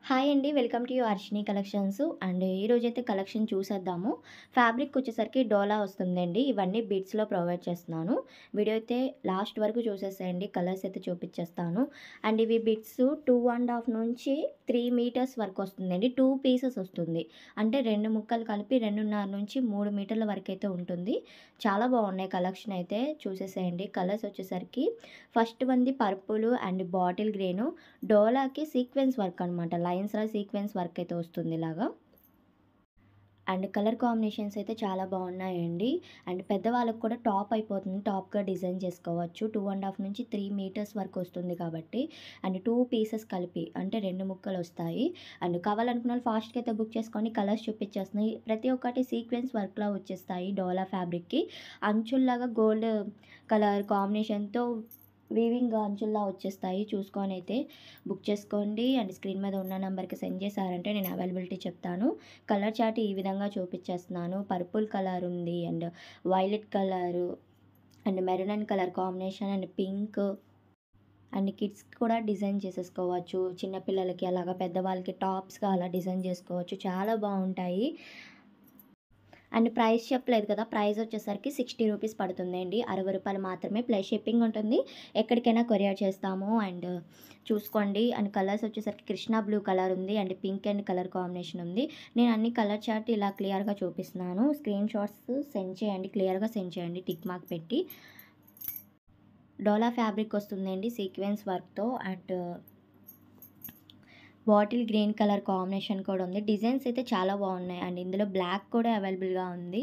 Hi అండి. Welcome to Arshini collections. ఈరోజైతే collection చూసేద్దాము. ఫ్యాబ్రిక్ వచ్చేసరికి డోలా వస్తుందండి. ఇవన్నీ బిట్స్‌లో ప్రొవైడ్ చేస్తున్నాను. వీడియో అయితే లాస్ట్ వరకు చూసేసేయండి. కలర్స్ అయితే చూపించేస్తాను. ఇవి బిట్స్ 2½ నుంచి 3 మీటర్స్ వరకు వస్తుందండి. 2 పీసెస్ వస్తుంది. అంటే 2 ముక్కలు కలిపి 2½ నుంచి 3 మీటర్ల వరకు అయితే ఉంటుంది. చాలా బాగున్నాయి కలెక్షన్ అయితే చూసేసేయండి. కలర్స్ వచ్చేసరికి ఫస్ట్ వన్‌ది పర్పుల్ అండ్ బాటిల్ గ్రీను. డోలాకి సీక్వెన్స్ వర్క్ అనమాట. లైన్స్‌లా సీక్వెన్స్ వర్క్ అయితే వస్తుంది ఇలాగా. కలర్ కాంబినేషన్స్ అయితే చాలా బాగున్నాయండి. పెద్దవాళ్ళకి కూడా టాప్ అయిపోతుంది. టాప్‌గా డిజైన్ చేసుకోవచ్చు. 2½ నుంచి 3 మీటర్స్ వరకు వస్తుంది కాబట్టి 2 పీసెస్ కలిపి అంటే 2 ముక్కలొస్తాయి. కావాలనుకున్న వాళ్ళు ఫాస్ట్‌గా అయితే బుక్ చేసుకోండి. కలర్స్ చూపించేస్తున్నాయి. ప్రతి ఒక్కటి సీక్వెన్స్ వర్క్‌లా వచ్చేస్తాయి డోలా ఫ్యాబ్రిక్‌కి. అంచుల్లాగా గోల్డ్ కలర్ కాంబినేషన్‌తో వీవింగ్ అంచుల్లా వచ్చేస్తాయి. చూసుకొనైతే బుక్ చేసుకోండి. స్క్రీన్ మీద ఉన్న నంబర్‌కి సెండ్ చేశారంటే నేను అవైలబిలిటీ చెప్తాను. కలర్ చార్ట్ ఈ విధంగా చూపించేస్తున్నాను. పర్పుల్ కలర్ ఉంది violet colour maroon colour combination pink కిడ్స్‌కి కూడా డిజైన్ చేసేసుకోవచ్చు. చిన్న పిల్లలకి అలాగా పెద్దవాళ్ళకి టాప్స్‌గా అలా డిజైన్ చేసుకోవచ్చు. చాలా బాగుంటాయి. ప్రైస్ చెప్పలేదు కదా! ప్రైస్ వచ్చేసరికి 60 రూపీస్ పడుతుందండి. రూ. 60 మాత్రమే ప్లస్ షిప్పింగ్ ఉంటుంది. ఎక్కడికైనా కొరియర్ చేస్తాము. చూసుకోండి. కలర్స్ వచ్చేసరికి కృష్ణ బ్లూ కలర్ ఉంది. పింక్ కలర్ కాంబినేషన్ ఉంది. నేను అన్ని కలర్ చార్ట్ ఇలా క్లియర్‌గా చూపిస్తున్నాను. స్క్రీన్ షాట్స్ సెండ్ చేయండి. క్లియర్‌గా సెండ్ చేయండి టిక్ మార్క్ పెట్టి. డోలా ఫ్యాబ్రిక్ వస్తుందండి సీక్వెన్స్ వర్క్‌తో బాటిల్ గ్రీన్ కలర్ కాంబినేషన్ కూడా ఉంది. డిజైన్స్ అయితే చాలా బాగున్నాయి. ఇందులో బ్లాక్ కూడా అవైలబుల్‌గా ఉంది.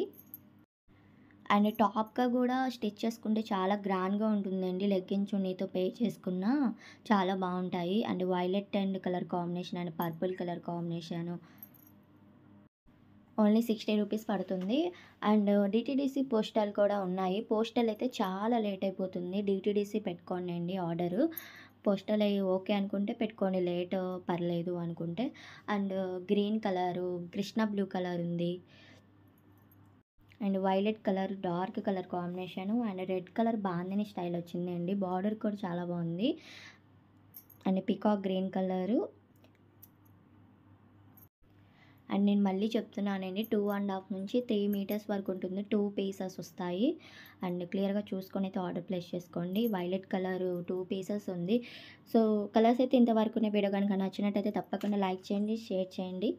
టాప్‌గా కూడా స్టిచ్ చేసుకుంటే చాలా గ్రాండ్‌గా ఉంటుందండి. లెగ్గిన్ చున్నీతో పెయిర్ చేసుకున్నా చాలా బాగుంటాయి. Violet colour combination purple colour combination. Only 60 rupees పడుతుంది. డీటీడీసీ పోస్టల్ కూడా ఉన్నాయి. పోస్టల్ అయితే చాలా లేట్ అయిపోతుంది. డీటీడీసీ పెట్టుకోండి ఆర్డరు. పోస్టల్ అయ్యి ఓకే అనుకుంటే పెట్టుకోండి. లేట్ పర్లేదు అనుకుంటే. Green colour, Krishna blue colour ఉంది. Violet colour, dark colour combination red colour bandhani style వచ్చిందండి. బార్డర్ కూడా చాలా బాగుంది. Peacock green colour. నేను మళ్ళీ చెప్తున్నానండి 2½ నుంచి 3 మీటర్స్ వరకు ఉంటుంది. 2 పీసెస్ వస్తాయి. క్లియర్‌గా చూసుకొని అయితే ఆర్డర్ ప్లేస్ చేసుకోండి. వైలెట్ కలరు 2 పీసెస్ ఉంది. సో, కలర్స్ అయితే ఇంతవరకునే. వీడియో గనుక నచ్చినట్టయితే తప్పకుండా లైక్ చేయండి, షేర్ చేయండి.